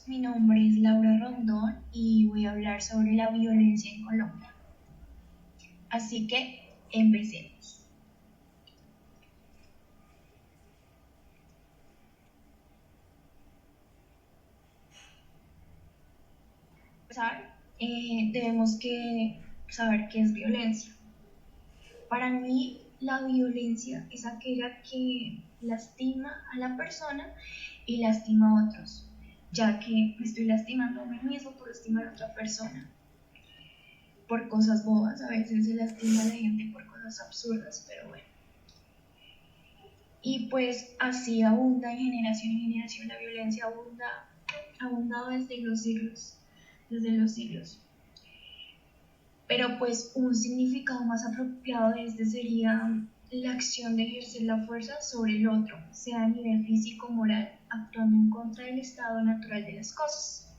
mi nombre es Laura Rondón y voy a hablar sobre la violencia en Colombia. Así que empecemos. Debemos saber qué es violencia. Para mí, la violencia es aquella que lastima a la persona y lastima a otros, ya que me estoy lastimando a mí mismo por lastimar a otra persona. Por cosas bobas, a veces se lastima a la gente por cosas absurdas, pero bueno. Y pues así abunda en generación, la violencia ha abundado desde los siglos. Pero pues un significado más apropiado de este sería la acción de ejercer la fuerza sobre el otro, sea a nivel físico o moral, actuando en contra del estado natural de las cosas.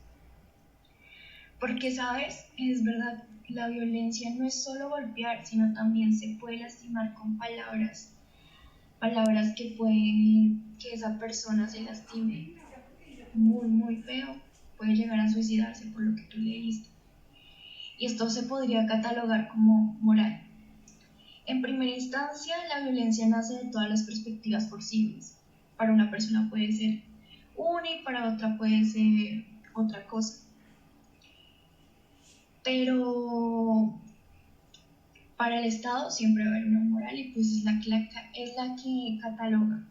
Porque, ¿sabes? Es verdad, la violencia no es solo golpear, sino también se puede lastimar con palabras que pueden que esa persona se lastime muy feo, puede llegar a suicidarse por lo que tú le diste. Y esto se podría catalogar como moral. En primera instancia, la violencia nace de todas las perspectivas posibles. Para una persona puede ser una y para otra puede ser otra cosa. Pero para el Estado siempre va a haber una moral y pues es la que cataloga.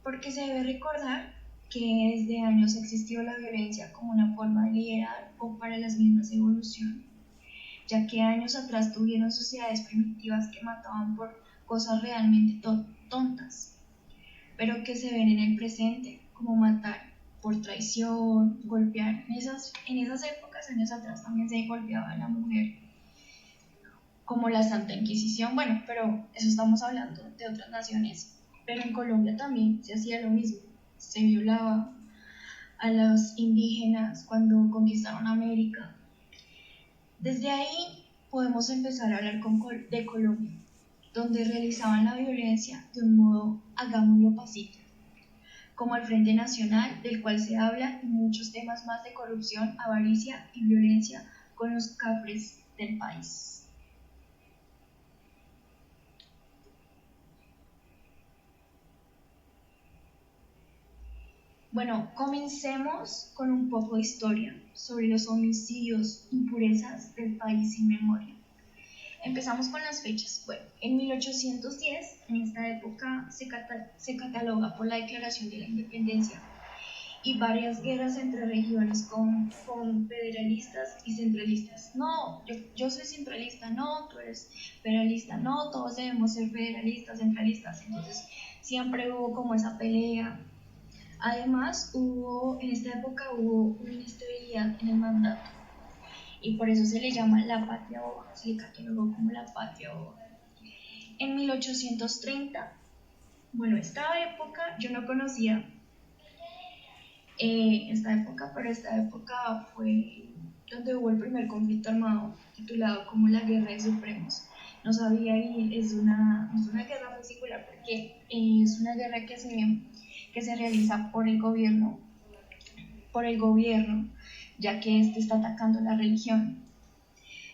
Porque se debe recordar que desde años ha existido la violencia como una forma de liderar o para las mismas evoluciones, ya que años atrás tuvieron sociedades primitivas que mataban por cosas realmente tontas, pero que se ven en el presente, como matar por traición, golpear. En esas épocas, años atrás, también se golpeaba a la mujer, como la Santa Inquisición, bueno, pero eso estamos hablando de otras naciones, pero en Colombia también se hacía lo mismo, se violaba a los indígenas cuando conquistaron América. Desde ahí podemos empezar a hablar de Colombia, donde realizaban la violencia de un modo, hagámoslo pacífico, como el Frente Nacional, del cual se habla, y muchos temas más de corrupción, avaricia y violencia con los cafres del país. Bueno, comencemos con un poco de historia sobre los homicidios, impurezas del país sin memoria. Empezamos con las fechas. Bueno, en 1810, en esta época se cataloga por la Declaración de la Independencia y varias guerras entre regiones con federalistas y centralistas. No, yo soy centralista, no, tú eres federalista, no, todos debemos ser federalistas, centralistas. Entonces siempre hubo como esa pelea. Además, en esta época hubo una inestabilidad en el mandato y por eso se le llama la patria boba, se le catalogó como la patria boba. En 1830, bueno, esta época yo no conocía pero esta época fue donde hubo el primer conflicto armado titulado como la Guerra de Supremos. No sabía y es una guerra muy singular porque es una guerra que se realiza por el gobierno, ya que este está atacando la religión.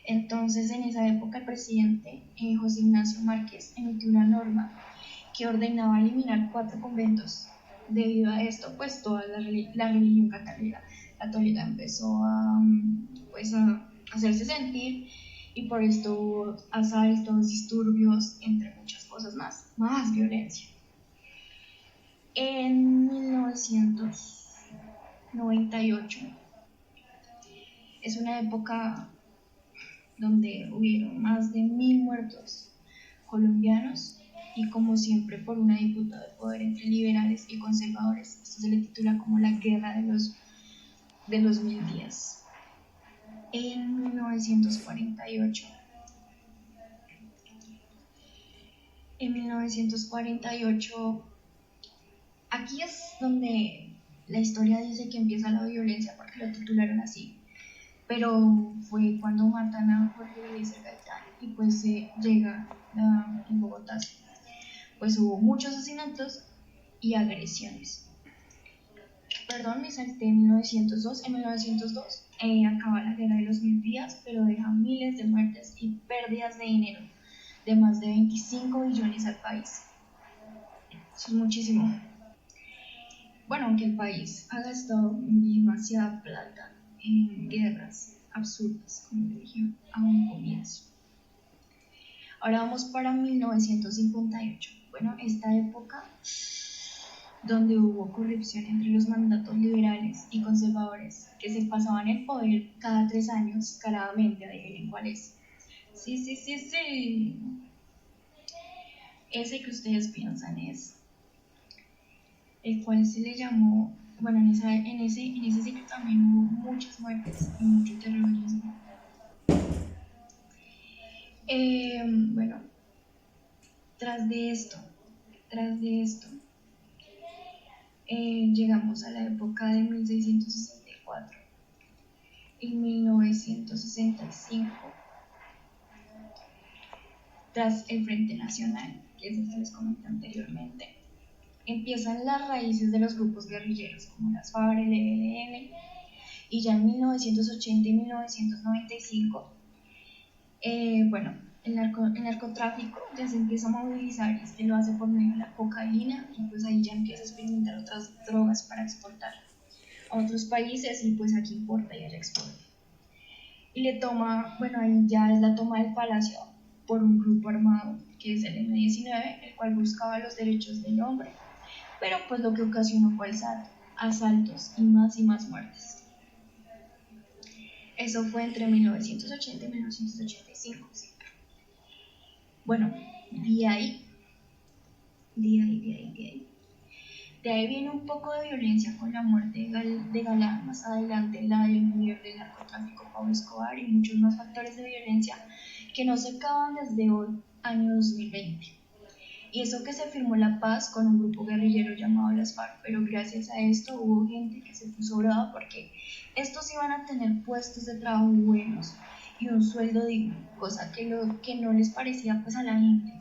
Entonces, en esa época, el presidente José Ignacio Márquez emitió una norma que ordenaba eliminar 4 conventos. Debido a esto, pues toda la religión católica empezó pues, a hacerse sentir y por esto hubo asaltos, disturbios, entre muchas cosas más violencia. En 1998 es una época donde hubieron más de 1000 muertos colombianos y como siempre por una disputa de poder entre liberales y conservadores. Esto se le titula como la guerra de los 1000 días. En 1948, aquí es donde la historia dice que empieza la violencia porque lo titularon así, pero fue cuando matan a Jorge Eliezer Gaitán y pues se llega en Bogotá, pues hubo muchos asesinatos y agresiones. Perdón, me salté en 1902. En 1902 acaba la guerra de los 1000 días, pero deja miles de muertes y pérdidas de dinero de más de 25 billones al país. Eso es muchísimo. Bueno, aunque el país ha gastado demasiada plata en guerras absurdas, como le dije a un comienzo. Ahora vamos para 1958. Bueno, esta época donde hubo corrupción entre los mandatos liberales y conservadores que se pasaban el poder cada 3 años, claramente, adivinen cuál es. Sí. Ese que ustedes piensan es el cual se le llamó, bueno, en ese sitio también hubo muchas muertes y mucho terrorismo. Bueno, tras de esto, llegamos a la época de 1664 y 1965, tras el Frente Nacional, que es el que les comenté anteriormente, empiezan las raíces de los grupos guerrilleros como las FARC, el ELN, y ya en 1980 y 1995, bueno, el narcotráfico ya se empieza a movilizar, y lo hace por medio de la cocaína, y pues ahí ya empieza a experimentar otras drogas para exportar a otros países, y pues aquí importa y allá exporta. Y le toma, bueno, ahí ya es la toma del palacio por un grupo armado que es el M-19, el cual buscaba los derechos del hombre, pero pues lo que ocasionó fue asaltos y más muertes. Eso fue entre 1980 y 1985. Bueno, de ahí viene un poco de violencia con la muerte de Galán, más adelante la del líder del narcotráfico Pablo Escobar, y muchos más factores de violencia que no se acaban desde hoy, año 2020. Y eso que se firmó la paz con un grupo guerrillero llamado las FARC, pero gracias a esto hubo gente que se puso brava porque estos iban a tener puestos de trabajo buenos y un sueldo digno, cosa que no les parecía pues a la gente,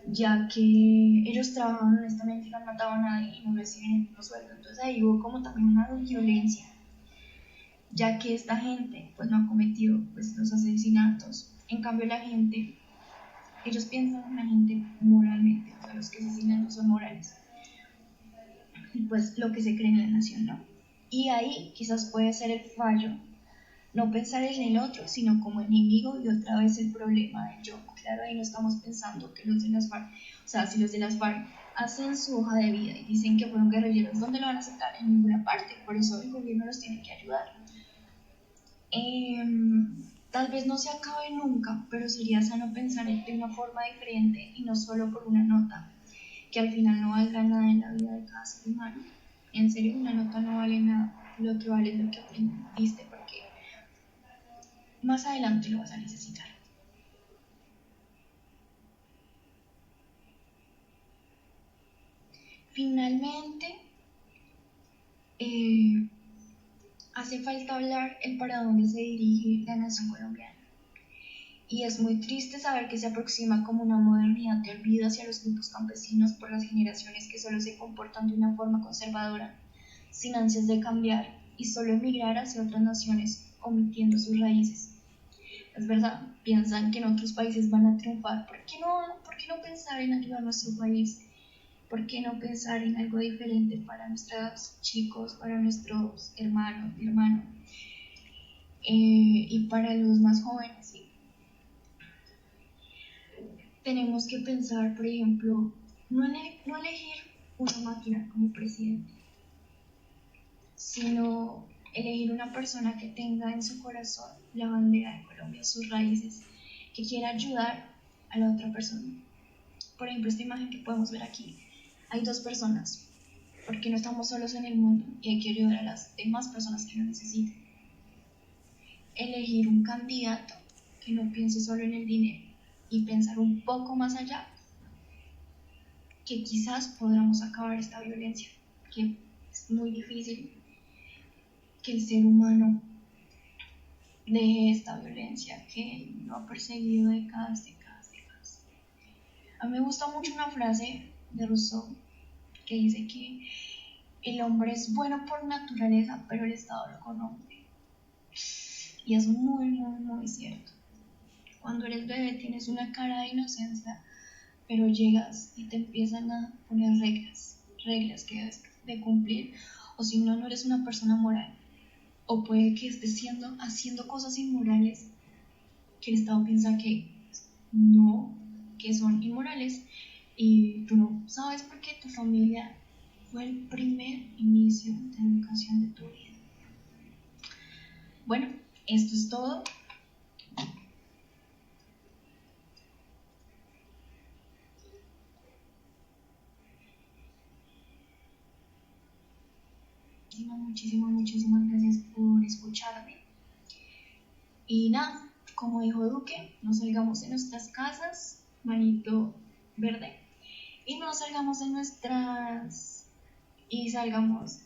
ya que ellos trabajaban honestamente, no mataban a nadie y no reciben el mismo sueldo. Entonces ahí hubo como también una violencia, ya que esta gente pues no ha cometido pues los asesinatos. En cambio ellos piensan en la gente moralmente, o sea, los que asesinan no son morales. Y pues lo que se cree en la nación, ¿no? Y ahí quizás puede ser el fallo, no pensar en el otro, sino como enemigo, y otra vez el problema del yo. Claro, ahí no estamos pensando que los de las FARC, o sea, si los de las FARC hacen su hoja de vida y dicen que fueron guerrilleros, ¿dónde lo van a aceptar? En ninguna parte, por eso el gobierno los tiene que ayudar. Tal vez no se acabe nunca, pero sería sano pensar de una forma diferente y no solo por una nota, que al final no valga nada en la vida de cada ser humano. En serio, una nota no vale nada, lo que vale es lo que aprendiste, porque más adelante lo vas a necesitar. Finalmente, hace falta hablar el para dónde se dirige la nación colombiana. Y es muy triste saber que se aproxima como una modernidad de olvido hacia los grupos campesinos por las generaciones que solo se comportan de una forma conservadora, sin ansias de cambiar y solo emigrar hacia otras naciones, omitiendo sus raíces. Es verdad, piensan que en otros países van a triunfar. ¿Por qué no pensar en ayudar a nuestro país? ¿Por qué no pensar en algo diferente para nuestros chicos, para nuestros hermanos, y para los más jóvenes? ¿Sí? Tenemos que pensar, por ejemplo, no elegir una máquina como presidente, sino elegir una persona que tenga en su corazón la bandera de Colombia, sus raíces, que quiera ayudar a la otra persona. Por ejemplo, esta imagen que podemos ver aquí, hay dos personas, porque no estamos solos en el mundo y hay que ayudar a las demás personas que lo necesiten. Elegir un candidato que no piense solo en el dinero y pensar un poco más allá, que quizás podamos acabar esta violencia, que es muy difícil que el ser humano deje esta violencia que lo ha perseguido décadas. A mí me gusta mucho una frase de Rousseau que dice que el hombre es bueno por naturaleza, pero el Estado lo corrompe. Y es muy, muy, muy cierto. Cuando eres bebé tienes una cara de inocencia, pero llegas y te empiezan a poner reglas que debes de cumplir, o si no, no eres una persona moral. O puede que estés haciendo cosas inmorales que el Estado piensa que no, que son inmorales, y tú no sabes porque tu familia fue el primer inicio de educación de tu vida. Bueno, esto es todo. Muchísimas gracias por escucharme. Y nada, como dijo Duque, no salgamos de nuestras casas, manito verde, y no salgamos de nuestras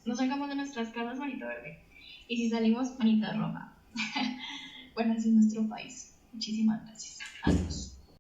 no salgamos de nuestras casas, manito verde, y si salimos, manita roja. Bueno, así es nuestro país. Muchísimas gracias. Adiós.